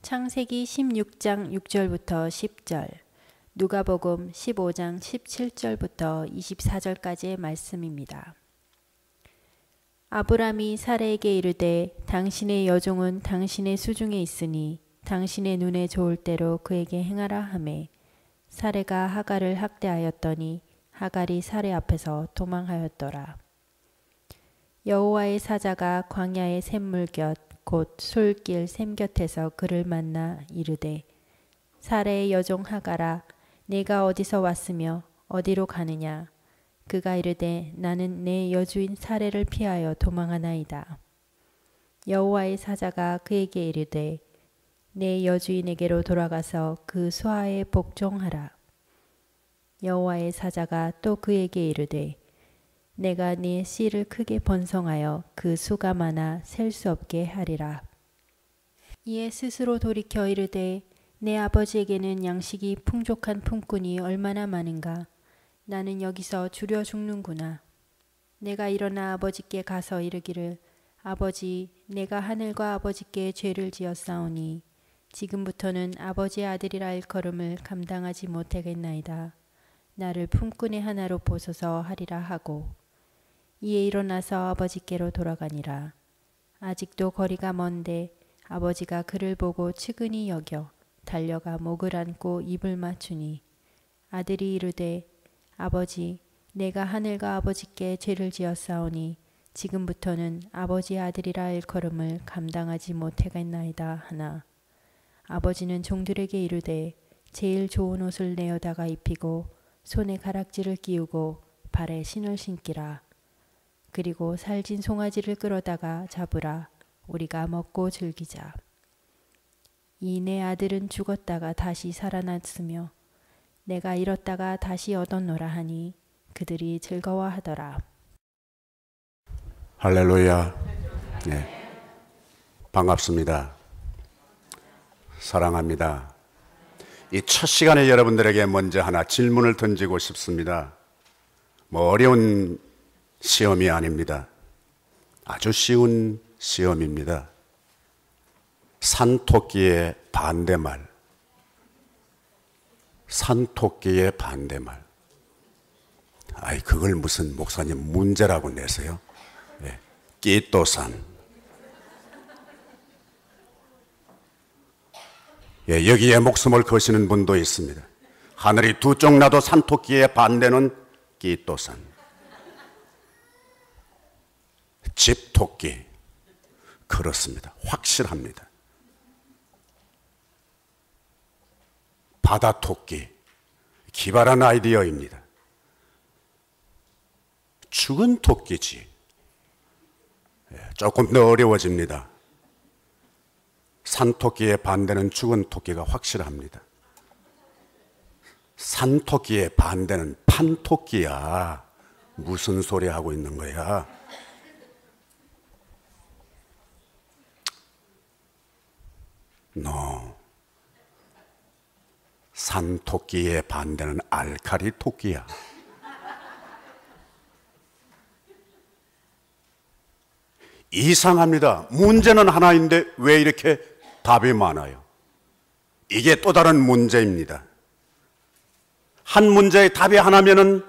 창세기 16장 6절부터 10절, 누가복음 15장 17절부터 24절까지의 말씀입니다. 아브람이 사레에게 이르되 당신의 여종은 당신의 수중에 있으니 당신의 눈에 좋을 대로 그에게 행하라 하매 사레가 하갈을 학대하였더니 하갈이 사레 앞에서 도망하였더라. 여호와의 사자가 광야의 샘물 곁 곧 솔길 샘 곁에서 그를 만나 이르되 사레의 여종 하갈아 내가 어디서 왔으며 어디로 가느냐. 그가 이르되 나는 내 여주인 사레를 피하여 도망하나이다. 여호와의 사자가 그에게 이르되 내 여주인에게로 돌아가서 그 수하에 복종하라. 여호와의 사자가 또 그에게 이르되 내가 네 씨를 크게 번성하여 그 수가 많아 셀 수 없게 하리라. 이에 스스로 돌이켜 이르되 내 아버지에게는 양식이 풍족한 품꾼이 얼마나 많은가. 나는 여기서 주려 죽는구나. 내가 일어나 아버지께 가서 이르기를 아버지 내가 하늘과 아버지께 죄를 지었사오니 지금부터는 아버지의 아들이라 일컬음을 감당하지 못하겠나이다. 나를 품꾼의 하나로 보소서 하리라 하고 이에 일어나서 아버지께로 돌아가니라. 아직도 거리가 먼데 아버지가 그를 보고 측은히 여겨 달려가 목을 안고 입을 맞추니 아들이 이르되 아버지 내가 하늘과 아버지께 죄를 지었사오니 지금부터는 아버지의 아들이라 일컬음을 감당하지 못하겠나이다 하나 아버지는 종들에게 이르되 제일 좋은 옷을 내어다가 입히고 손에 가락지를 끼우고 발에 신을 신기라. 그리고 살진 송아지를 끌어다가 잡으라. 우리가 먹고 즐기자. 이 내 아들은 죽었다가 다시 살아났으며 내가 잃었다가 다시 얻었노라 하니 그들이 즐거워하더라. 할렐루야. 네. 반갑습니다. 사랑합니다. 이 첫 시간에 여러분들에게 먼저 하나 질문을 던지고 싶습니다. 뭐 어려운 시험이 아닙니다. 아주 쉬운 시험입니다. 산토끼의 반대말. 산토끼의 반대말. 아이 그걸 무슨 목사님 문제라고 내세요? 예. 끼또산. 예, 여기에 목숨을 거시는 분도 있습니다. 하늘이 두 쪽 나도 산토끼의 반대는 끼또산. 집토끼. 그렇습니다. 확실합니다. 바다토끼. 기발한 아이디어입니다. 죽은 토끼지. 조금 더 어려워집니다. 산토끼의 반대는 죽은 토끼가 확실합니다. 산토끼의 반대는 판토끼야. 무슨 소리 하고 있는 거야? No. 산토끼의 반대는 알카리 토끼야. 이상합니다. 문제는 하나인데 왜 이렇게 답이 많아요? 이게 또 다른 문제입니다. 한 문제의 답이 하나면은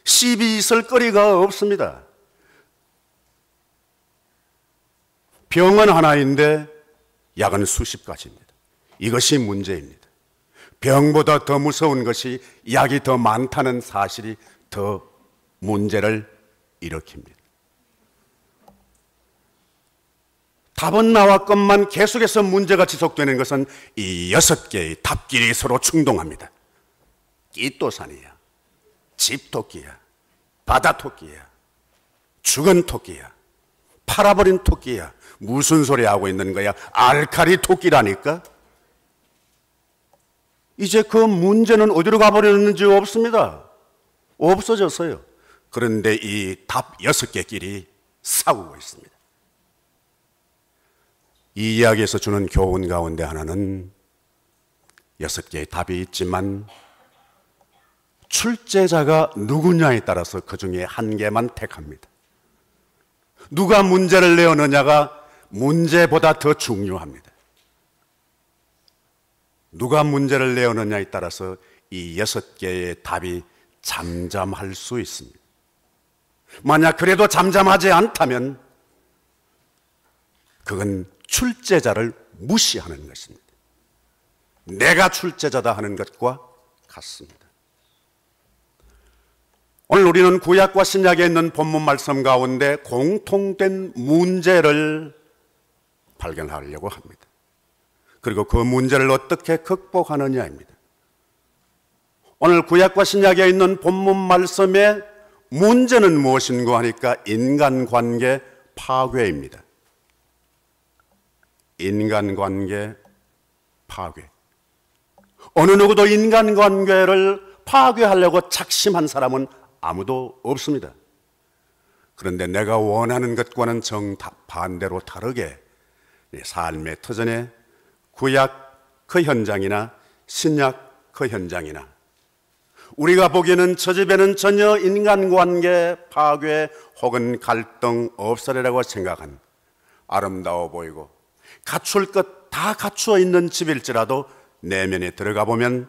씹이 있을 거리가 없습니다. 병은 하나인데 약은 수십 가지입니다. 이것이 문제입니다. 병보다 더 무서운 것이 약이 더 많다는 사실이 더 문제를 일으킵니다. 답은 나왔건만 계속해서 문제가 지속되는 것은 이 6개의 답끼리 서로 충동합니다. 끼또산이야, 집토끼야, 바다토끼야, 죽은 토끼야, 팔아버린 토끼야. 무슨 소리 하고 있는 거야? 알카리 토끼라니까? 이제 그 문제는 어디로 가버렸는지 없습니다. 없어졌어요. 그런데 이 답 6개끼리 싸우고 있습니다. 이 이야기에서 주는 교훈 가운데 하나는 6개의 답이 있지만 출제자가 누구냐에 따라서 그 중에 한 개만 택합니다. 누가 문제를 내었느냐가 문제보다 더 중요합니다. 누가 문제를 내오느냐에 따라서 이 6개의 답이 잠잠할 수 있습니다. 만약 그래도 잠잠하지 않다면 그건 출제자를 무시하는 것입니다. 내가 출제자다 하는 것과 같습니다. 오늘 우리는 구약과 신약에 있는 본문 말씀 가운데 공통된 문제를 발견하려고 합니다. 그리고 그 문제를 어떻게 극복하느냐입니다. 오늘 구약과 신약에 있는 본문 말씀의 문제는 무엇인가 하니까 인간관계 파괴입니다. 인간관계 파괴. 어느 누구도 인간관계를 파괴하려고 작심한 사람은 아무도 없습니다. 그런데 내가 원하는 것과는 정반대로 다르게 삶의 터전에 구약 그 현장이나 신약 그 현장이나 우리가 보기에는 저 집에는 전혀 인간관계 파괴 혹은 갈등 없으리라고 생각한 아름다워 보이고 갖출 것 다 갖추어 있는 집일지라도 내면에 들어가 보면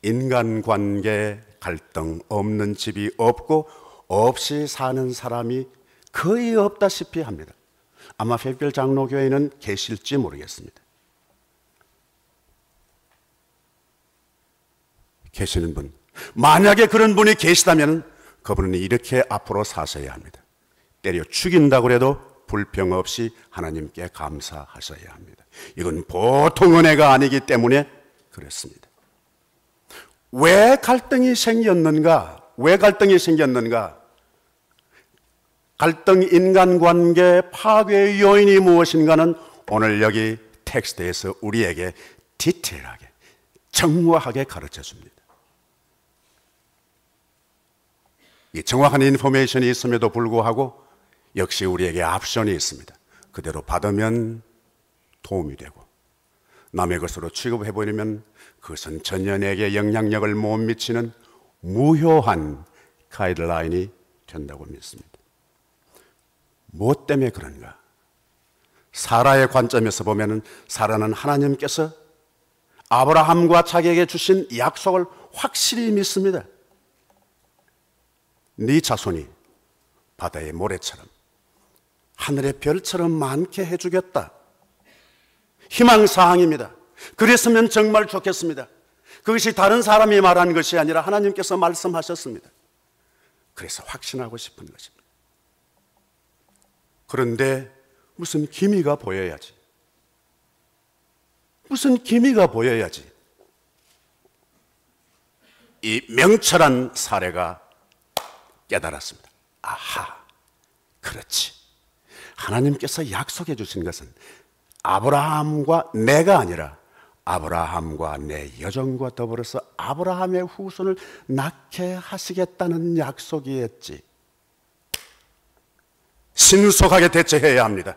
인간관계 갈등 없는 집이 없고 없이 사는 사람이 거의 없다시피 합니다. 아마 샛별 장로교회는 계실지 모르겠습니다. 계시는 분, 만약에 그런 분이 계시다면 그분은 이렇게 앞으로 사셔야 합니다. 때려 죽인다고 해도 불평 없이 하나님께 감사하셔야 합니다. 이건 보통 은혜가 아니기 때문에 그렇습니다. 왜 갈등이 생겼는가? 왜 갈등이 생겼는가? 갈등 인간관계 파괴의 요인이 무엇인가는 오늘 여기 텍스트에서 우리에게 디테일하게 정확하게 가르쳐 줍니다. 이 정확한 인포메이션이 있음에도 불구하고 역시 우리에게 옵션이 있습니다. 그대로 받으면 도움이 되고 남의 것으로 취급해버리면 그것은 전혀 내게 영향력을 못 미치는 무효한 가이드라인이 된다고 믿습니다. 무엇 때문에 그런가? 사라의 관점에서 보면 사라는 하나님께서 아브라함과 자기에게 주신 약속을 확실히 믿습니다. 네 자손이 바다의 모래처럼 하늘의 별처럼 많게 해주겠다. 희망사항입니다. 그랬으면 정말 좋겠습니다. 그것이 다른 사람이 말한 것이 아니라 하나님께서 말씀하셨습니다. 그래서 확신하고 싶은 것입니다. 그런데 무슨 기미가 보여야지. 무슨 기미가 보여야지. 이 명철한 사례가 깨달았습니다. 아하, 그렇지. 하나님께서 약속해 주신 것은 아브라함과 내가 아니라 아브라함과 내 여종과 더불어서 아브라함의 후손을 낳게 하시겠다는 약속이었지. 신속하게 대처해야 합니다.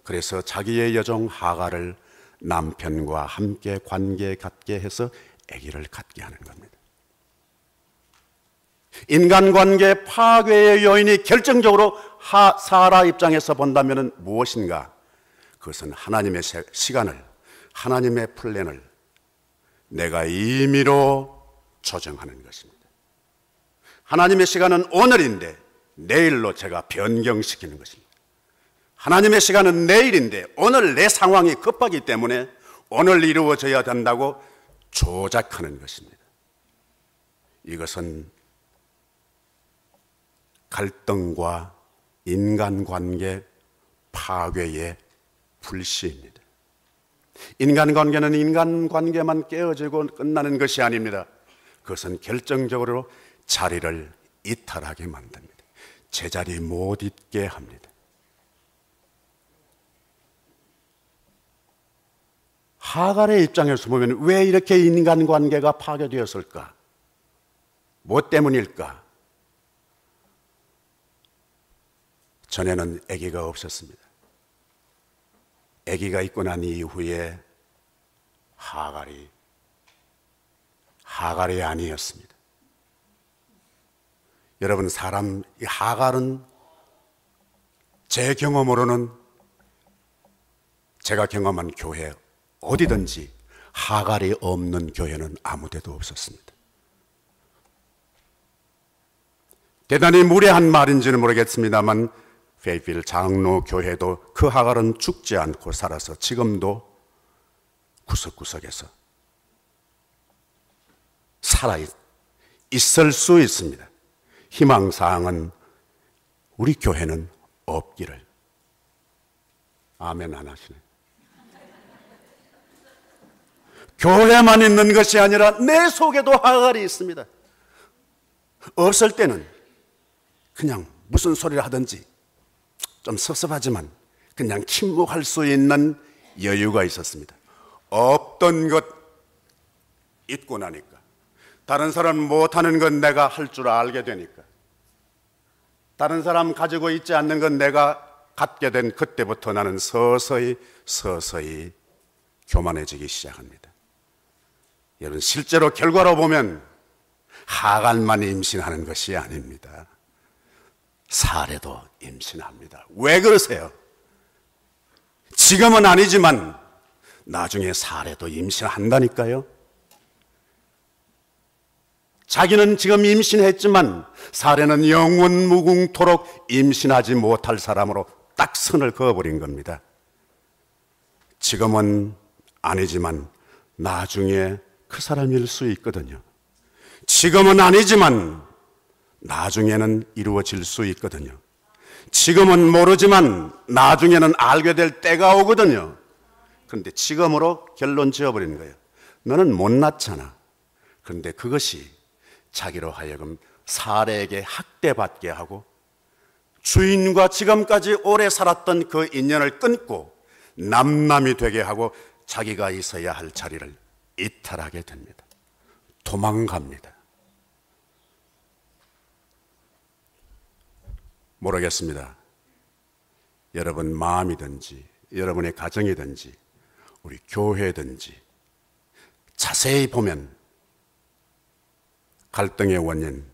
그래서 자기의 여종 하갈을 남편과 함께 관계 갖게 해서 아기를 갖게 하는 겁니다. 인간관계 파괴의 요인이 결정적으로 사라 입장에서 본다면 무엇인가? 그것은 하나님의 시간을, 하나님의 플랜을 내가 임의로 조정하는 것입니다. 하나님의 시간은 오늘인데 내일로 제가 변경시키는 것입니다. 하나님의 시간은 내일인데 오늘 내 상황이 급하기 때문에 오늘 이루어져야 된다고 조작하는 것입니다. 이것은 갈등과 인간관계 파괴의 불씨입니다. 인간관계는 인간관계만 깨어지고 끝나는 것이 아닙니다. 그것은 결정적으로 자리를 이탈하게 만듭니다. 제자리 못 있게 합니다. 하갈의 입장에서 보면 왜 이렇게 인간관계가 파괴되었을까? 무엇 때문일까? 전에는 아기가 없었습니다. 아기가 있고 난 이후에 하갈이 아니었습니다. 여러분, 이 하갈은 제 경험으로는 제가 경험한 교회 어디든지 하갈이 없는 교회는 아무 데도 없었습니다. 대단히 무례한 말인지는 모르겠습니다만 페이필 장로 교회도 그 하갈은 죽지 않고 살아서 지금도 구석구석에서 살아 있을 수 있습니다. 희망사항은 우리 교회는 없기를. 아멘 안 하시네. 교회만 있는 것이 아니라 내 속에도 하갈이 있습니다. 없을 때는 그냥 무슨 소리를 하든지 좀 섭섭하지만 그냥 침묵할 수 있는 여유가 있었습니다. 없던 것 잊고 나니까, 다른 사람 못하는 건 내가 할 줄 알게 되니까, 다른 사람 가지고 있지 않는 건 내가 갖게 된 그때부터 나는 서서히 교만해지기 시작합니다. 여러분, 실제로 결과로 보면 하갈만 임신하는 것이 아닙니다. 사례도 임신합니다. 왜 그러세요? 지금은 아니지만 나중에 사례도 임신한다니까요. 자기는 지금 임신했지만 사례는 영원 무궁토록 임신하지 못할 사람으로 딱 선을 그어버린 겁니다. 지금은 아니지만 나중에 그 사람일 수 있거든요. 지금은 아니지만 나중에는 이루어질 수 있거든요. 지금은 모르지만 나중에는 알게 될 때가 오거든요. 그런데 지금으로 결론 지어버리는 거예요. 너는 못났잖아. 그런데 그것이 자기로 하여금 사례에게 학대받게 하고 주인과 지금까지 오래 살았던 그 인연을 끊고 남남이 되게 하고 자기가 있어야 할 자리를 이탈하게 됩니다. 도망갑니다. 모르겠습니다. 여러분 마음이든지 여러분의 가정이든지 우리 교회든지 자세히 보면 갈등의 원인,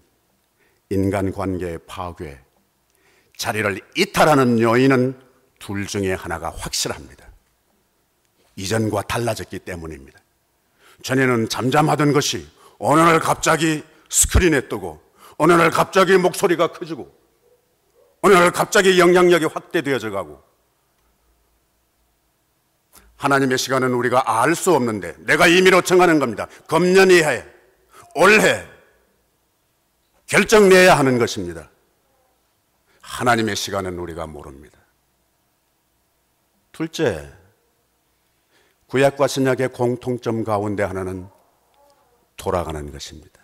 인간관계의 파괴, 자리를 이탈하는 요인은 둘 중에 하나가 확실합니다. 이전과 달라졌기 때문입니다. 전에는 잠잠하던 것이 어느 날 갑자기 스크린에 뜨고 어느 날 갑자기 목소리가 커지고 어느 날 갑자기 영향력이 확대되어져 가고, 하나님의 시간은 우리가 알 수 없는데 내가 임의로 정하는 겁니다. 금년 이하에, 올해 결정 내야 하는 것입니다. 하나님의 시간은 우리가 모릅니다. 둘째, 구약과 신약의 공통점 가운데 하나는 돌아가는 것입니다.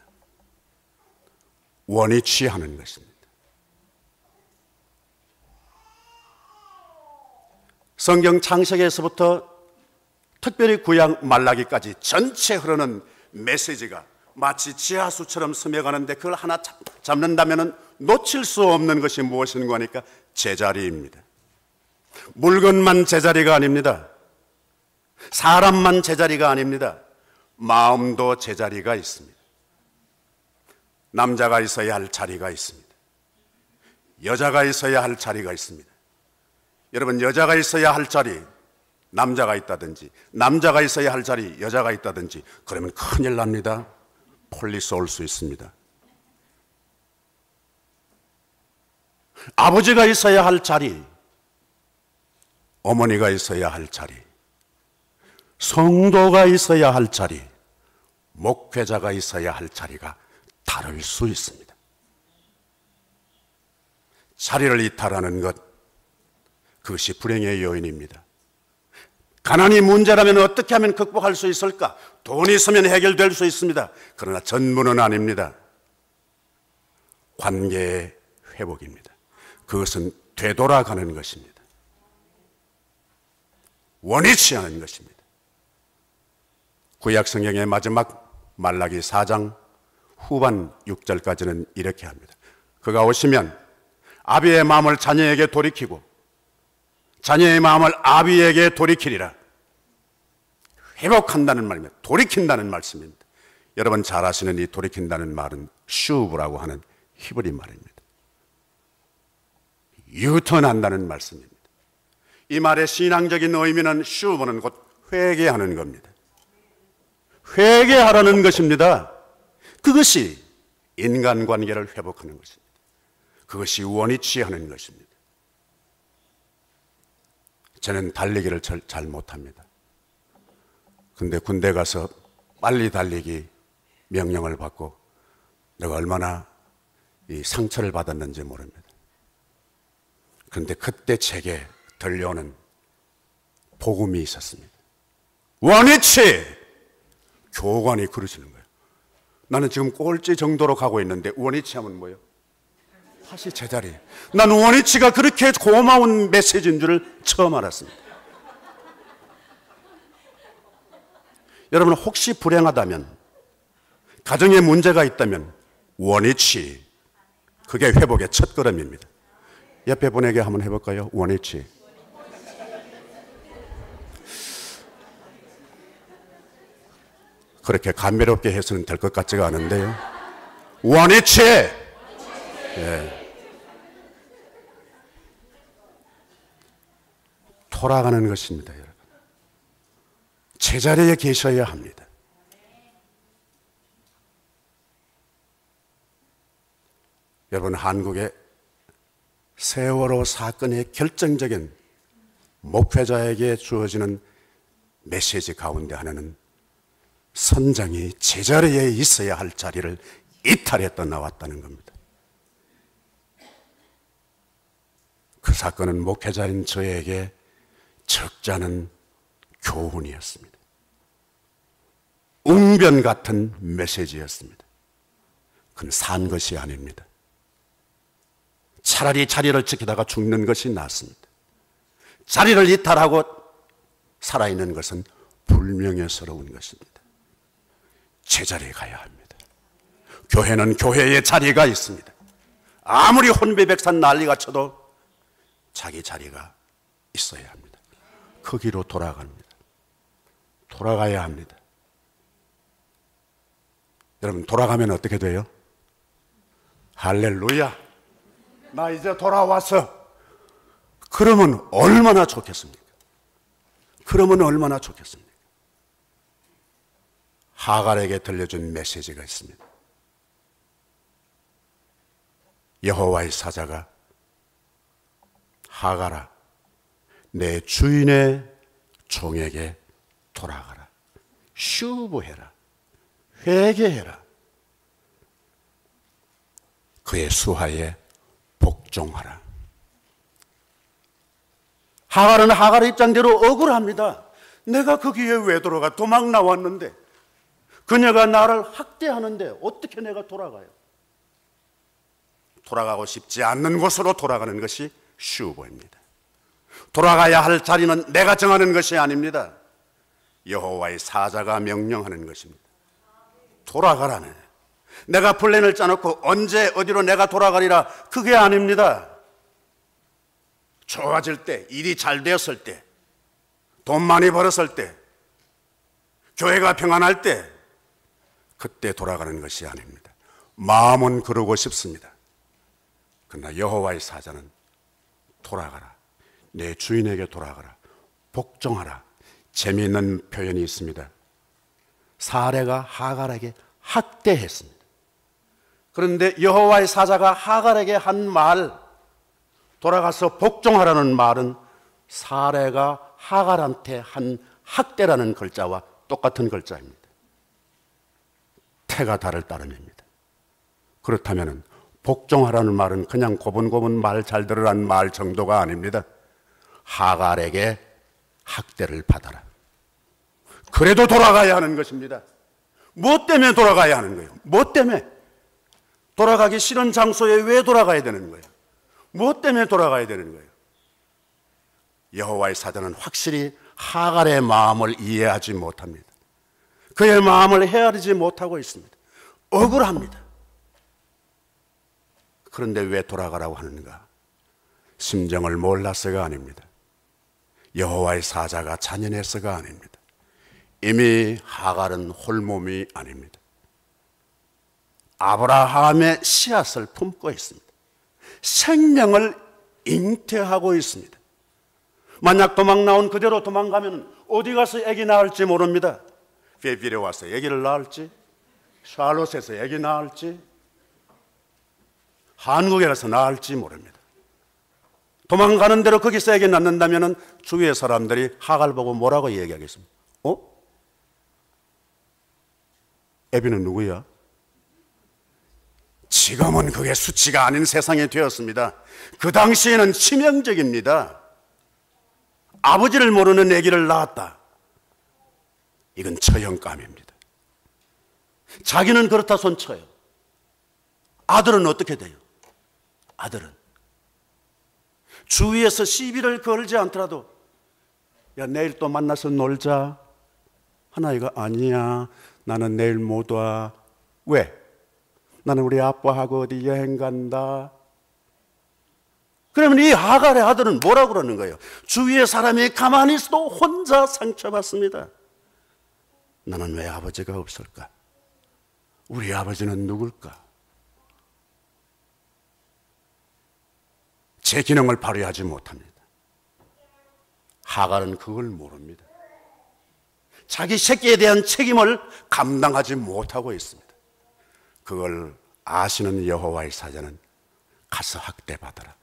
원위치하는 것입니다. 성경 창세기에서부터 특별히 구약 말라기까지 전체 흐르는 메시지가 마치 지하수처럼 스며가는데 그걸 하나 잡는다면 놓칠 수 없는 것이 무엇인가 하니까 제자리입니다. 물건만 제자리가 아닙니다. 사람만 제자리가 아닙니다. 마음도 제자리가 있습니다. 남자가 있어야 할 자리가 있습니다. 여자가 있어야 할 자리가 있습니다. 여러분, 여자가 있어야 할 자리, 남자가 있다든지, 남자가 있어야 할 자리, 여자가 있다든지, 그러면 큰일 납니다. 폴리스 올 수 있습니다. 아버지가 있어야 할 자리, 어머니가 있어야 할 자리, 성도가 있어야 할 자리, 목회자가 있어야 할 자리가 다를 수 있습니다. 자리를 이탈하는 것, 그것이 불행의 요인입니다. 가난이 문제라면 어떻게 하면 극복할 수 있을까? 돈이 있으면 해결될 수 있습니다. 그러나 전부는 아닙니다. 관계의 회복입니다. 그것은 되돌아가는 것입니다. 원위치 하는 것입니다. 구약 성경의 마지막 말라기 4장 후반 6절까지는 이렇게 합니다. 그가 오시면 아비의 마음을 자녀에게 돌이키고 자녀의 마음을 아비에게 돌이키리라. 회복한다는 말입니다. 돌이킨다는 말씀입니다. 여러분 잘 아시는 이 돌이킨다는 말은 슈브라고 하는 히브리 말입니다. 유턴한다는 말씀입니다. 이 말의 신앙적인 의미는 슈브는 곧 회개하는 겁니다. 회개하라는 것입니다. 그것이 인간관계를 회복하는 것입니다. 그것이 원위치 하는 것입니다. 저는 달리기를 잘 못합니다. 근데 군대 가서 빨리 달리기 명령을 받고 내가 얼마나 이 상처를 받았는지 모릅니다. 그런데 그때 제게 들려오는 복음이 있었습니다. 원위치! 교관이 그러시는 거예요. 나는 지금 꼴찌 정도로 가고 있는데 원위치 하면 뭐예요? 다시 제자리. 나는 원위치가 그렇게 고마운 메시지인 줄을 처음 알았습니다. 여러분 혹시 불행하다면, 가정에 문제가 있다면 원위치, 그게 회복의 첫걸음입니다. 옆에 분에게 한번 해볼까요? 원위치. 그렇게 감미롭게 해서는 될 것 같지가 않은데요. 원위치! 예. 돌아가는 것입니다, 여러분. 제자리에 계셔야 합니다. 여러분, 한국의 세월호 사건의 결정적인 목회자에게 주어지는 메시지 가운데 하나는 선장이 제자리에 있어야 할 자리를 이탈했다 나왔다는 겁니다. 그 사건은 목회자인 저에게 적지 않은 교훈이었습니다. 웅변 같은 메시지였습니다. 그건 산 것이 아닙니다. 차라리 자리를 지키다가 죽는 것이 낫습니다. 자리를 이탈하고 살아있는 것은 불명예스러운 것입니다. 제자리에 가야 합니다. 교회는 교회의 자리가 있습니다. 아무리 혼비백산 난리가 쳐도 자기 자리가 있어야 합니다. 거기로 돌아갑니다. 돌아가야 합니다. 여러분, 돌아가면 어떻게 돼요? 할렐루야! 나 이제 돌아왔어. 그러면 얼마나 좋겠습니까? 그러면 얼마나 좋겠습니까? 하갈에게 들려준 메시지가 있습니다. 여호와의 사자가 하갈아, 내 주인의 종에게 돌아가라. 슈브해라. 회개해라. 그의 수하에 복종하라. 하갈은 하갈의 입장대로 억울합니다. 내가 거기에 왜 돌아가? 도망 나왔는데 그녀가 나를 학대하는데 어떻게 내가 돌아가요? 돌아가고 싶지 않는 곳으로 돌아가는 것이 슈브입니다. 돌아가야 할 자리는 내가 정하는 것이 아닙니다. 여호와의 사자가 명령하는 것입니다. 돌아가라네. 내가 플랜을 짜놓고 언제 어디로 내가 돌아가리라, 그게 아닙니다. 좋아질 때, 일이 잘 되었을 때, 돈 많이 벌었을 때, 교회가 평안할 때, 그때 돌아가는 것이 아닙니다. 마음은 그러고 싶습니다. 그러나 여호와의 사자는 돌아가라. 내 주인에게 돌아가라. 복종하라. 재미있는 표현이 있습니다. 사레가 하갈에게 학대했습니다. 그런데 여호와의 사자가 하갈에게 한 말, 돌아가서 복종하라는 말은 사레가 하갈한테 한 학대라는 글자와 똑같은 글자입니다. 태가 다를 따름입니다. 그렇다면 복종하라는 말은 그냥 고분고분 말 잘 들으라는 말 정도가 아닙니다. 하갈에게 학대를 받아라. 그래도 돌아가야 하는 것입니다. 무엇 때문에 돌아가야 하는 거예요? 무엇 때문에? 돌아가기 싫은 장소에 왜 돌아가야 되는 거예요? 무엇 때문에 돌아가야 되는 거예요? 여호와의 사자는 확실히 하갈의 마음을 이해하지 못합니다. 그의 마음을 헤아리지 못하고 있습니다. 억울합니다. 그런데 왜 돌아가라고 하는가? 심정을 몰라서가 아닙니다. 여호와의 사자가 잔인해서가 아닙니다. 이미 하갈은 홀몸이 아닙니다. 아브라함의 씨앗을 품고 있습니다. 생명을 잉태하고 있습니다. 만약 도망 나온 그대로 도망가면 어디 가서 아기 낳을지 모릅니다. 페빌에 와서 아기를 낳을지, 샬롯에서 아기 낳을지, 한국에 가서 낳을지 모릅니다. 도망가는 대로 거기서 아기 낳는다면 주위의 사람들이 하갈 보고 뭐라고 얘기하겠습니까? 애비는 누구야? 지금은 그게 수치가 아닌 세상이 되었습니다. 그 당시에는 치명적입니다. 아버지를 모르는 아기를 낳았다. 이건 처형감입니다. 자기는 그렇다 손쳐요. 아들은 어떻게 돼요? 아들은 주위에서 시비를 걸지 않더라도 야, 내일 또 만나서 놀자. 하나이가 아니야. 나는 내일 못 와. 왜? 나는 우리 아빠하고 어디 여행 간다. 그러면 이 하갈의 아들은 뭐라고 그러는 거예요? 주위의 사람이 가만히 있어도 혼자 상처받습니다. 나는 왜 아버지가 없을까? 우리 아버지는 누굴까? 제 기능을 발휘하지 못합니다. 하갈은 그걸 모릅니다. 자기 새끼에 대한 책임을 감당하지 못하고 있습니다. 그걸 아시는 여호와의 사자는 가서 학대받아라.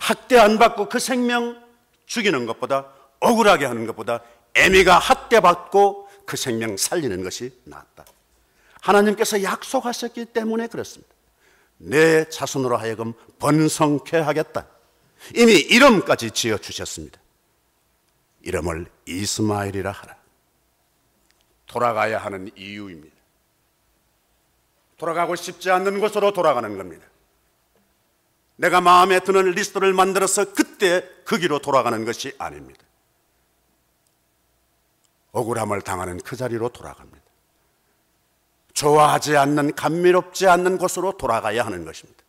학대 안 받고 그 생명 죽이는 것보다, 억울하게 하는 것보다 애미가 학대받고 그 생명 살리는 것이 낫다. 하나님께서 약속하셨기 때문에 그렇습니다. 내 자손으로 하여금 번성케 하겠다. 이미 이름까지 지어주셨습니다. 이름을 이스마엘이라 하라. 돌아가야 하는 이유입니다. 돌아가고 싶지 않는 곳으로 돌아가는 겁니다. 내가 마음에 드는 리스트를 만들어서 그때 그 길로 돌아가는 것이 아닙니다. 억울함을 당하는 그 자리로 돌아갑니다. 좋아하지 않는, 감미롭지 않는 곳으로 돌아가야 하는 것입니다.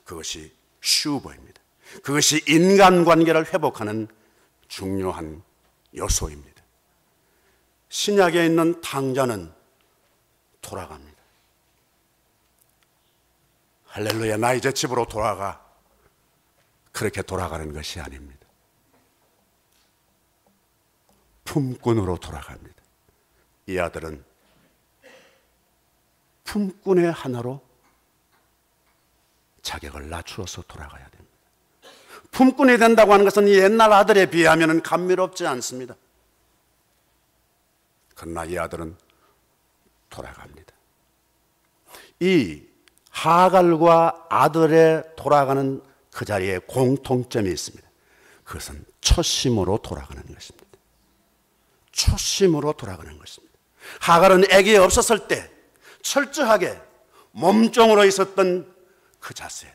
그것이 슈버입니다. 그것이 인간관계를 회복하는 중요한 요소입니다. 신약에 있는 탕자는 돌아갑니다. 할렐루야, 나 이제 집으로 돌아가. 그렇게 돌아가는 것이 아닙니다. 품꾼으로 돌아갑니다. 이 아들은 품꾼의 하나로 자격을 낮추어서 돌아가야 됩니다. 품꾼이 된다고 하는 것은 옛날 아들에 비하면 감미롭지 않습니다. 그러나 이 아들은 돌아갑니다. 이 하갈과 아들의 돌아가는 그 자리에 공통점이 있습니다. 그것은 초심으로 돌아가는 것입니다. 초심으로 돌아가는 것입니다. 하갈은 아기 없었을 때 철저하게 몸종으로 있었던 그 자세,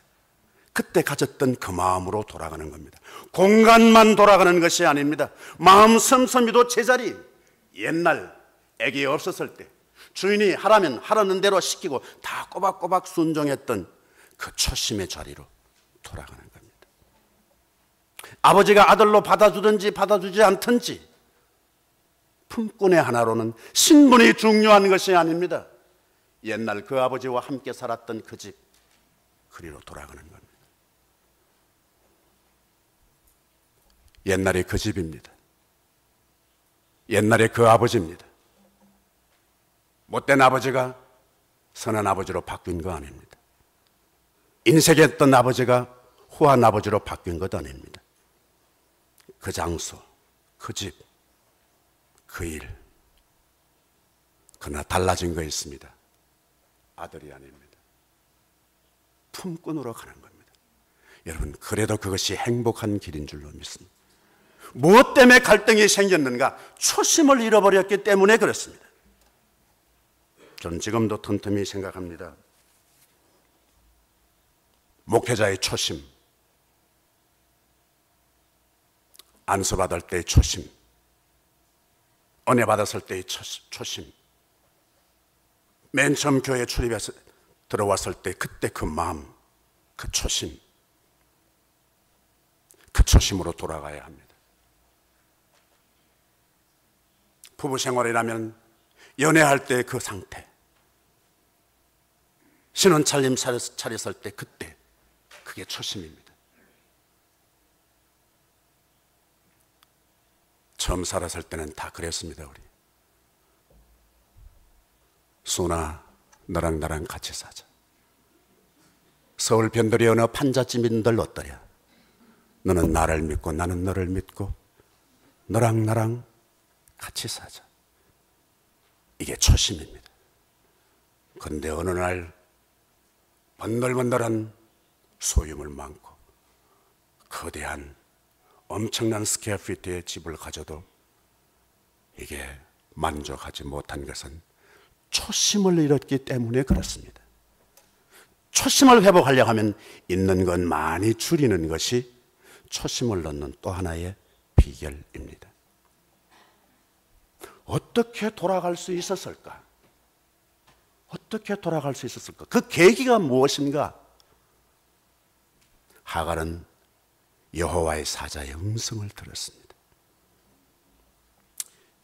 그때 가졌던 그 마음으로 돌아가는 겁니다. 공간만 돌아가는 것이 아닙니다. 마음 씀씀이도 제자리, 옛날 아기 없었을 때 주인이 하라면 하라는 대로 시키고 다 꼬박꼬박 순종했던 그 초심의 자리로 돌아가는 겁니다. 아버지가 아들로 받아주든지 받아주지 않든지 품꾼의 하나로는 신분이 중요한 것이 아닙니다. 옛날 그 아버지와 함께 살았던 그 집, 그리로 돌아가는 겁니다. 옛날에 그 집입니다. 옛날에 그 아버지입니다. 못된 아버지가 선한 아버지로 바뀐 거 아닙니다. 인색했던 아버지가 후한 아버지로 바뀐 것 아닙니다. 그 장소, 그 집, 그 일, 그러나 달라진 거 있습니다. 아들이 아닙니다. 품꾼으로 가는 겁니다. 여러분, 그래도 그것이 행복한 길인 줄로 믿습니다. 무엇 때문에 갈등이 생겼는가? 초심을 잃어버렸기 때문에 그렇습니다. 저는 지금도 틈틈이 생각합니다. 목회자의 초심, 안수 받을 때의 초심, 은혜 받았을 때의 초심, 맨 처음 교회에 출입해서 들어왔을 때 그때 그 마음, 그 초심, 그 초심으로 돌아가야 합니다. 부부 생활이라면 연애할 때 그 상태, 신혼 차렸을 때 그때, 그게 초심입니다. 처음 살았을 때는 다 그랬습니다. 우리 수나 너랑 나랑 같이 사자. 서울 변두리 어느 판잣집인들 어떠랴. 너는 나를 믿고 나는 너를 믿고 너랑 나랑 같이 사자. 이게 초심입니다. 그런데 어느 날 번들번들한 소유물 많고 거대한 엄청난 스퀘어피트의 집을 가져도 이게 만족하지 못한 것은 초심을 잃었기 때문에 그렇습니다. 초심을 회복하려고 하면 있는 건 많이 줄이는 것이 초심을 넣는 또 하나의 비결입니다. 어떻게 돌아갈 수 있었을까? 어떻게 돌아갈 수 있었을까? 그 계기가 무엇인가? 하갈은 여호와의 사자의 음성을 들었습니다.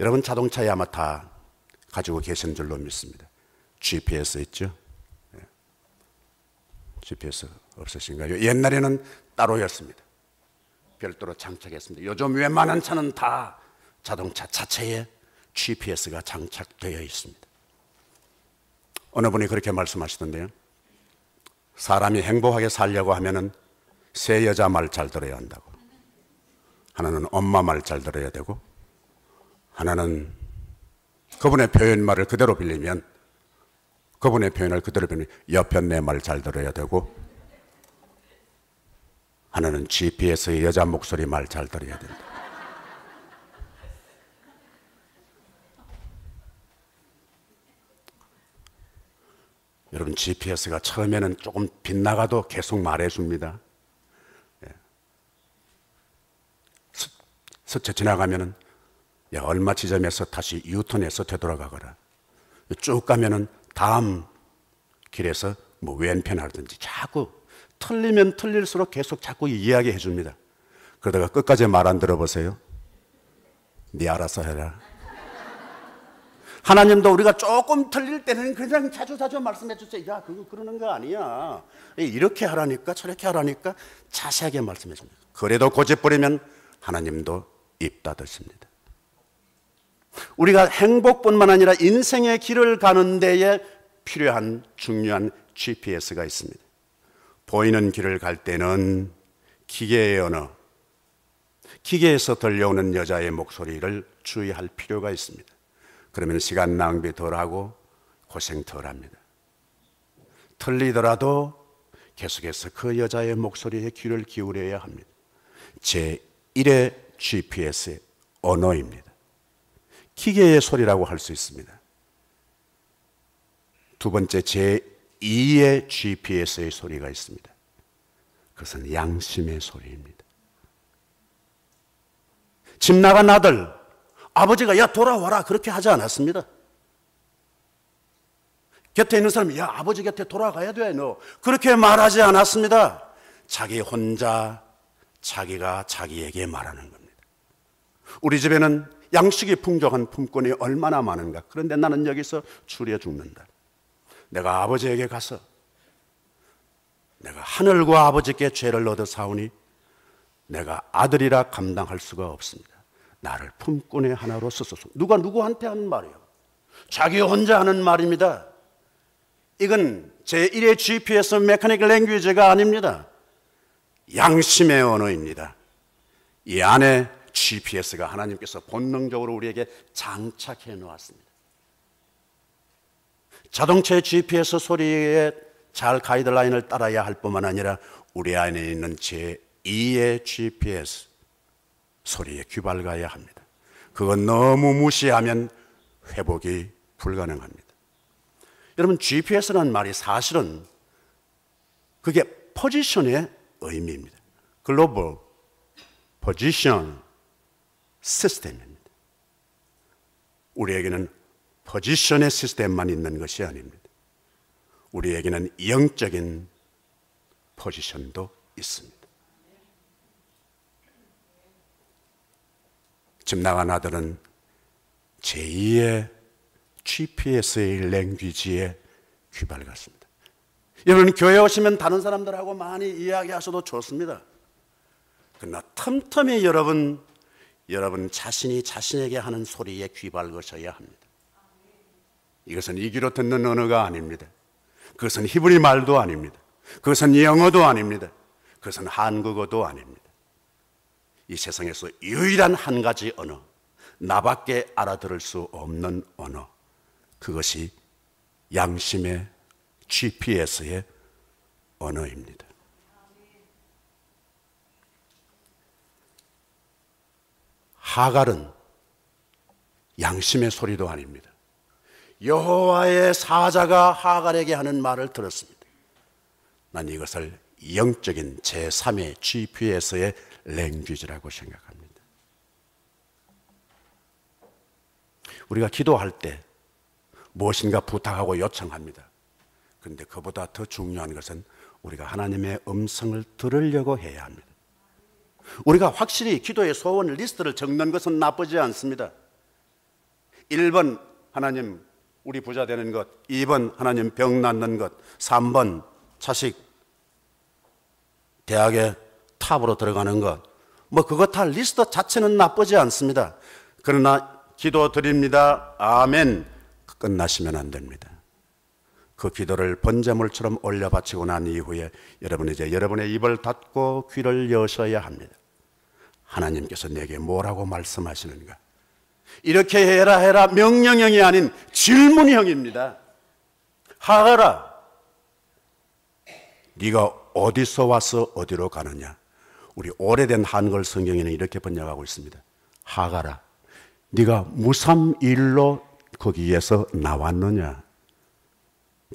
여러분 자동차에 아마 다 가지고 계신 줄로 믿습니다. GPS 있죠? GPS 없으신가요? 옛날에는 따로였습니다. 별도로 장착했습니다. 요즘 웬만한 차는 다 자동차 자체에 GPS가 장착되어 있습니다. 어느 분이 그렇게 말씀하시던데요. 사람이 행복하게 살려고 하면은 세 여자 말 잘 들어야 한다고. 하나는 엄마 말 잘 들어야 되고, 하나는 그분의 표현 말을 그대로 빌리면, 그분의 표현을 그대로 빌리면 옆에 내 말 잘 들어야 되고, 하나는 GPS의 여자 목소리 말 잘 들어야 된다. 여러분 GPS가 처음에는 조금 빗나가도 계속 말해줍니다. 스쳐 지나가면은 야, 얼마 지점에서 다시 유턴해서 되돌아가거라. 쭉 가면은 다음 길에서 뭐 왼편 하든지 자꾸 틀리면 틀릴수록 계속 자꾸 이야기해 줍니다. 그러다가 끝까지 말 안 들어보세요. 네 알아서 해라. 하나님도 우리가 조금 틀릴 때는 그냥 자주 말씀해 주세요. 야, 그거 그러는 거 아니야. 이렇게 하라니까 저렇게 하라니까 자세하게 말씀해 줍니다. 그래도 고집부리면 하나님도 입 닫으십니다. 우리가 행복뿐만 아니라 인생의 길을 가는 데에 필요한 중요한 GPS가 있습니다. 보이는 길을 갈 때는 기계의 언어, 기계에서 들려오는 여자의 목소리를 주의할 필요가 있습니다. 그러면 시간 낭비 덜하고 고생 덜합니다. 틀리더라도 계속해서 그 여자의 목소리에 귀를 기울여야 합니다. 제1의 GPS의 언어입니다. 기계의 소리라고 할 수 있습니다. 두 번째 제2의 GPS의 소리가 있습니다. 그것은 양심의 소리입니다. 집 나간 아들, 아버지가 야 돌아와라 그렇게 하지 않았습니다. 곁에 있는 사람이 야 아버지 곁에 돌아가야 돼 너 그렇게 말하지 않았습니다. 자기 혼자 자기가 자기에게 말하는 겁니다. 우리 집에는 양식이 풍족한 품꾼이 얼마나 많은가. 그런데 나는 여기서 추려 죽는다. 내가 아버지에게 가서 내가 하늘과 아버지께 죄를 얻어 사오니 내가 아들이라 감당할 수가 없습니다. 나를 품꾼의 하나로 쓰소서. 누가 누구한테 하는 말이에요? 자기 혼자 하는 말입니다. 이건 제1의 GPS 메카닉 랭귀지가 아닙니다. 양심의 언어입니다. 이 안에 GPS가 하나님께서 본능적으로 우리에게 장착해 놓았습니다. 자동차의 GPS 소리에 잘 가이드라인을 따라야 할 뿐만 아니라 우리 안에 있는 제2의 GPS 소리에 귀밟아야 합니다. 그건 너무 무시하면 회복이 불가능합니다. 여러분 GPS라는 말이 사실은 그게 포지션의 의미입니다. 글로벌 포지션 시스템입니다. 우리에게는 포지션의 시스템만 있는 것이 아닙니다. 우리에게는 영적인 포지션도 있습니다. 집 나간 아들은 제2의 GPS의 랭귀지에 귀밟았습니다. 여러분 교회 오시면 다른 사람들하고 많이 이야기하셔도 좋습니다. 그러나 틈틈이 여러분 자신이 자신에게 하는 소리에 귀밟으셔야 합니다. 이것은 이기로 듣는 언어가 아닙니다. 그것은 히브리 말도 아닙니다. 그것은 영어도 아닙니다. 그것은 한국어도 아닙니다. 이 세상에서 유일한 한 가지 언어, 나밖에 알아들을 수 없는 언어, 그것이 양심의 GPS의 언어입니다. 하갈은 양심의 소리도 아닙니다. 여호와의 사자가 하갈에게 하는 말을 들었습니다. 난 이것을 영적인 제3의 GPS의 랭귀지라고 생각합니다. 우리가 기도할 때 무엇인가 부탁하고 요청합니다. 그런데 그보다 더 중요한 것은 우리가 하나님의 음성을 들으려고 해야 합니다. 우리가 확실히 기도의 소원 리스트를 적는 것은 나쁘지 않습니다. 1번 하나님 우리 부자 되는 것, 2번 하나님 병 낫는 것, 3번 자식 대학에 탑으로 들어가는 것, 뭐 그것 다 리스트 자체는 나쁘지 않습니다. 그러나 기도 드립니다, 아멘, 끝나시면 안 됩니다. 그 기도를 번제물처럼 올려 바치고 난 이후에 여러분 이제 여러분의 입을 닫고 귀를 여셔야 합니다. 하나님께서 내게 뭐라고 말씀하시는가? 이렇게 해라 명령형이 아닌 질문형입니다. 하갈아, 네가 어디서 와서 어디로 가느냐? 우리 오래된 한글 성경에는 이렇게 번역하고 있습니다. 하갈아, 네가 무슨 일로 거기에서 나왔느냐?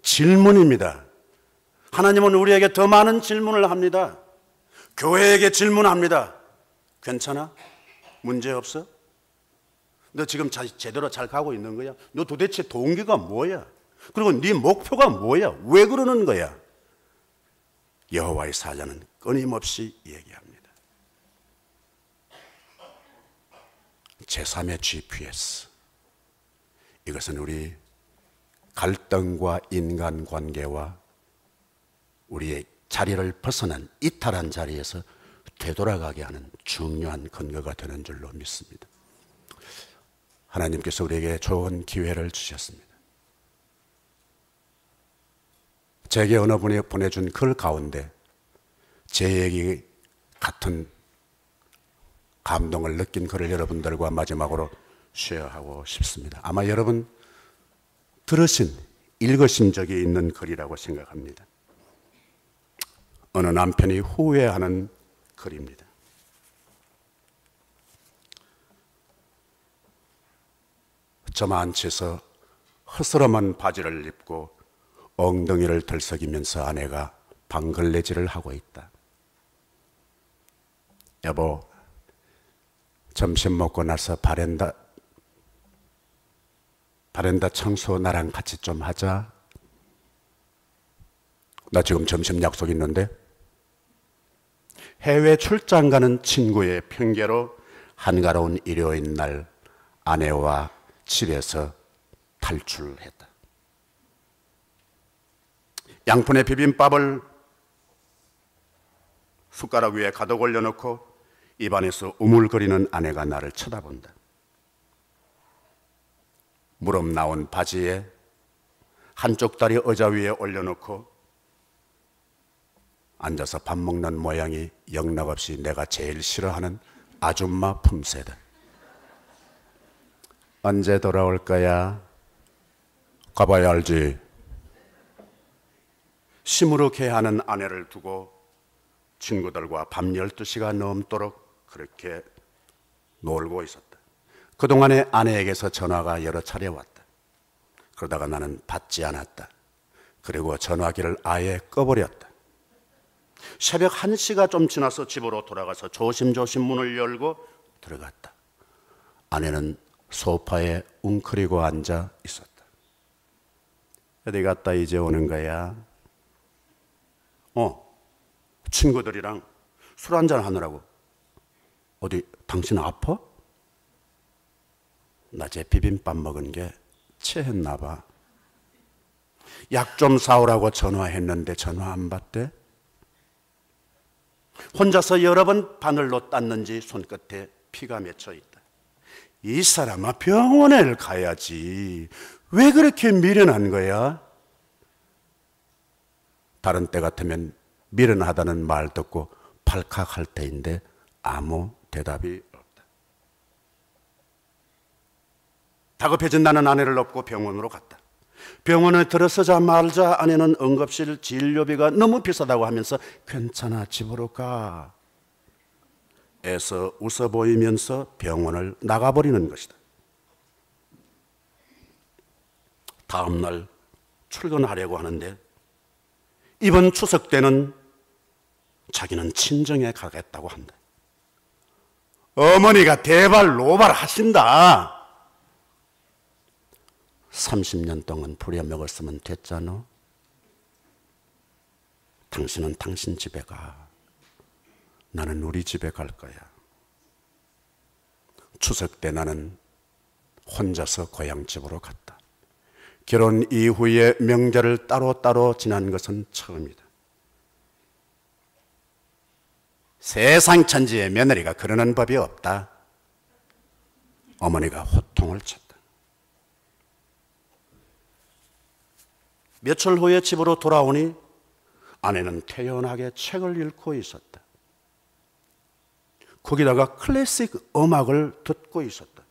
질문입니다. 하나님은 우리에게 더 많은 질문을 합니다. 교회에게 질문합니다. 괜찮아? 문제 없어? 너 지금 제대로 잘 가고 있는 거야? 너 도대체 동기가 뭐야? 그리고 네 목표가 뭐야? 왜 그러는 거야? 여호와의 사자는 끊임없이 얘기합니다. 제3의 GPS. 이것은 우리 갈등과 인간관계와 우리의 자리를 벗어난 이탈한 자리에서 되돌아가게 하는 중요한 근거가 되는 줄로 믿습니다. 하나님께서 우리에게 좋은 기회를 주셨습니다. 제게 어느 분이 보내준 글 가운데 제 얘기 같은 감동을 느낀 글을 여러분들과 마지막으로 쉐어하고 싶습니다. 아마 여러분 읽으신 적이 있는 글이라고 생각합니다. 어느 남편이 후회하는 글입니다. 저만 채서 허스름한 바지를 입고 엉덩이를 들썩이면서 아내가 방글레질을 하고 있다. 여보, 점심 먹고 나서 바렌다 청소 나랑 같이 좀 하자. 나 지금 점심 약속 있는데. 해외 출장 가는 친구의 핑계로 한가로운 일요일 날 아내와 집에서 탈출했다. 양푼의 비빔밥을 숟가락 위에 가득 올려놓고 입안에서 우물거리는 아내가 나를 쳐다본다. 무릎 나온 바지에 한쪽 다리 의자 위에 올려놓고 앉아서 밥 먹는 모양이 영락없이 내가 제일 싫어하는 아줌마 품새다. 언제 돌아올 거야? 가봐야 알지. 시무룩해하는 아내를 두고 친구들과 밤 12시가 넘도록 그렇게 놀고 있었다. 그동안에 아내에게서 전화가 여러 차례 왔다. 그러다가 나는 받지 않았다. 그리고 전화기를 아예 꺼버렸다. 새벽 1시가 좀 지나서 집으로 돌아가서 조심조심 문을 열고 들어갔다. 아내는 소파에 웅크리고 앉아 있었다. 어디 갔다 이제 오는 거야? 친구들이랑 술 한잔 하느라고. 어디 당신 아파? 낮에 비빔밥 먹은 게 체했나 봐. 약 좀 사오라고 전화했는데 전화 안 받대? 혼자서 여러 번 바늘로 땄는지 손끝에 피가 맺혀 있다. 이 사람아, 병원에 가야지. 왜 그렇게 미련한 거야? 다른 때 같으면 미련하다는 말 듣고 발칵할 때인데 아무 대답이 없다. 다급해진 나는 아내를 업고 병원으로 갔다. 병원에 들어서자마자 아내는 응급실 진료비가 너무 비싸다고 하면서 괜찮아, 집으로 가. 애써 웃어 보이면서 병원을 나가버리는 것이다. 다음 날 출근하려고 하는데 이번 추석 때는 자기는 친정에 가겠다고 한다. 어머니가 대발 노발 하신다. 30년 동안 부려먹었으면 됐잖아. 당신은 당신 집에 가. 나는 우리 집에 갈 거야. 추석 때 나는 혼자서 고향집으로 갔다. 결혼 이후에 명절을 따로따로 지난 것은 처음이다. 세상 천지의 며느리가 그러는 법이 없다. 어머니가 호통을 쳤다. 며칠 후에 집으로 돌아오니 아내는 태연하게 책을 읽고 있었다. 거기다가 클래식 음악을 듣고 있었다.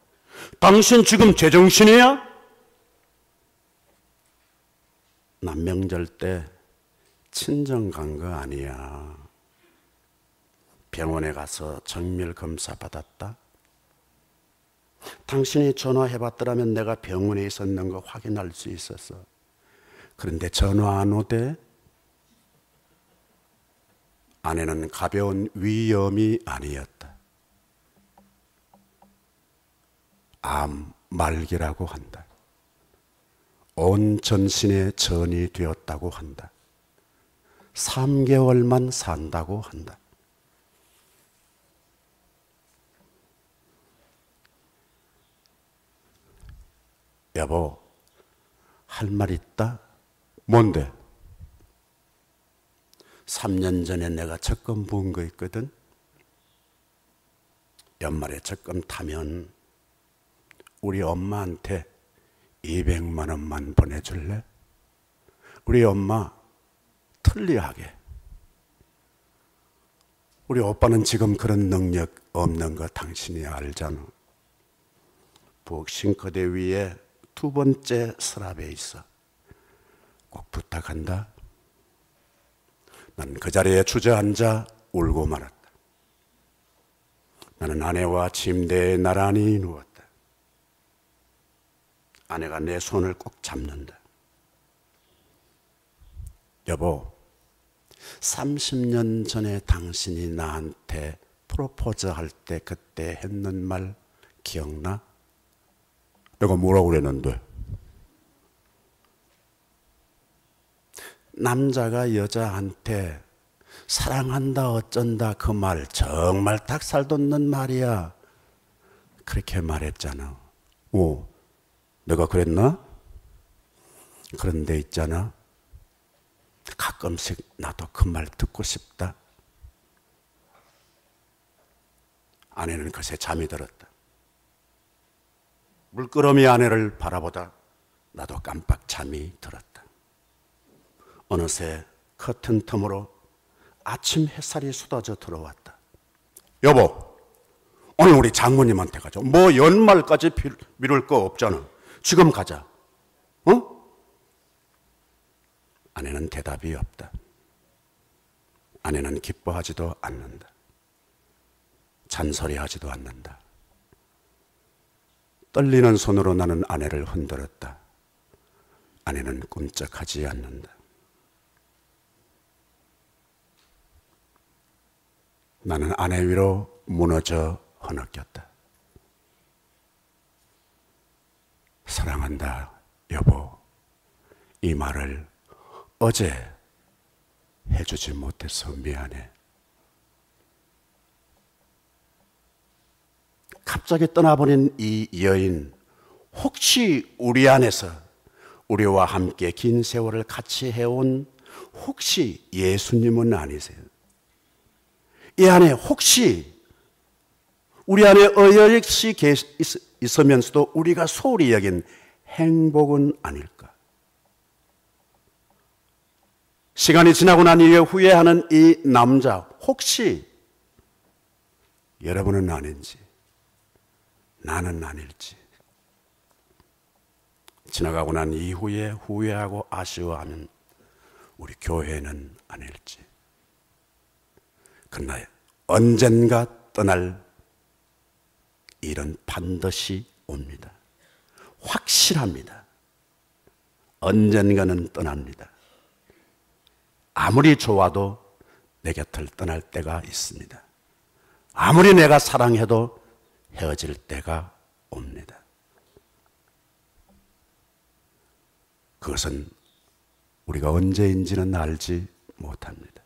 당신 지금 제정신이야? 나 명절 때 친정 간 거 아니야. 병원에 가서 정밀 검사 받았다. 당신이 전화해봤더라면 내가 병원에 있었는 거 확인할 수 있었어. 그런데 전화 안 오대? 아내는 가벼운 위염이 아니었다. 암 말기라고 한다. 온 전신에 전이 되었다고 한다. 3개월만 산다고 한다. 여보, 할 말 있다? 뭔데? 3년 전에 내가 적금 부은 거 있거든? 연말에 적금 타면 우리 엄마한테 200만 원만 보내줄래? 우리 엄마 틀리하게. 우리 오빠는 지금 그런 능력 없는 거 당신이 알잖아. 부엌 싱크대 위에 2번째 서랍에 있어. 꼭 부탁한다. 난 그 자리에 주저앉아 울고 말았다. 나는 아내와 침대에 나란히 누웠다. 아내가 내 손을 꼭 잡는다. 여보, 30년 전에 당신이 나한테 프로포즈 할 때 그때 했는 말 기억나? 내가 뭐라고 그랬는데? 남자가 여자한테 사랑한다 어쩐다 그 말 정말 닭살 돋는 말이야. 그렇게 말했잖아. 내가 그랬나? 그런데 있잖아, 가끔씩 나도 그 말 듣고 싶다. 아내는 그새 잠이 들었다. 물끄러미 아내를 바라보다 나도 깜빡 잠이 들었다. 어느새 커튼 틈으로 아침 햇살이 쏟아져 들어왔다. 여보, 오늘 우리 장모님한테 가자. 뭐 연말까지 미룰 거 없잖아. 지금 가자. 아내는 대답이 없다. 아내는 기뻐하지도 않는다. 잔소리하지도 않는다. 떨리는 손으로 나는 아내를 흔들었다. 아내는 꼼짝하지 않는다. 나는 아내 위로 무너져 허덕였다. 사랑한다, 여보. 이 말을 어제 해주지 못해서 미안해. 갑자기 떠나버린 이 여인, 혹시 우리 안에서 우리와 함께 긴 세월을 같이 해온 혹시 예수님은 아니세요? 이 안에 혹시 우리 안에 어여시 있으면서도 우리가 소홀히 여긴 행복은 아닐까? 시간이 지나고 난 이후에 후회하는 이 남자, 혹시 여러분은 아닌지, 나는 아닐지, 지나가고 난 이후에 후회하고 아쉬워하는 우리 교회는 아닐지. 그러나 언젠가 떠날 일은 반드시 옵니다. 확실합니다. 언젠가는 떠납니다. 아무리 좋아도 내 곁을 떠날 때가 있습니다. 아무리 내가 사랑해도 헤어질 때가 옵니다. 그것은 우리가 언제인지는 알지 못합니다.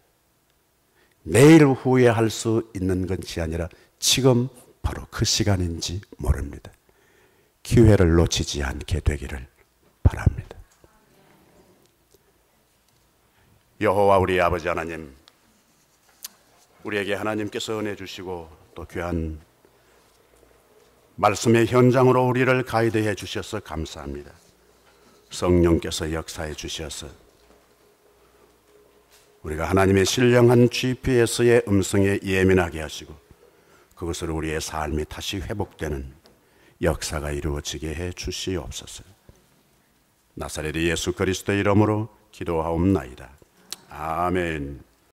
내일 후회할 수 있는 것이 아니라 지금 바로 그 시간인지 모릅니다. 기회를 놓치지 않게 되기를 바랍니다. 여호와 우리 아버지 하나님, 우리에게 하나님께서 은혜 주시고 또 귀한 말씀의 현장으로 우리를 가이드해 주셔서 감사합니다. 성령께서 역사해 주셔서 우리가 하나님의 신령한 GPS의 음성에 예민하게 하시고 그것으로 우리의 삶이 다시 회복되는 역사가 이루어지게 해 주시옵소서. 나사렛의 예수 그리스도의 이름으로 기도하옵나이다. 아멘.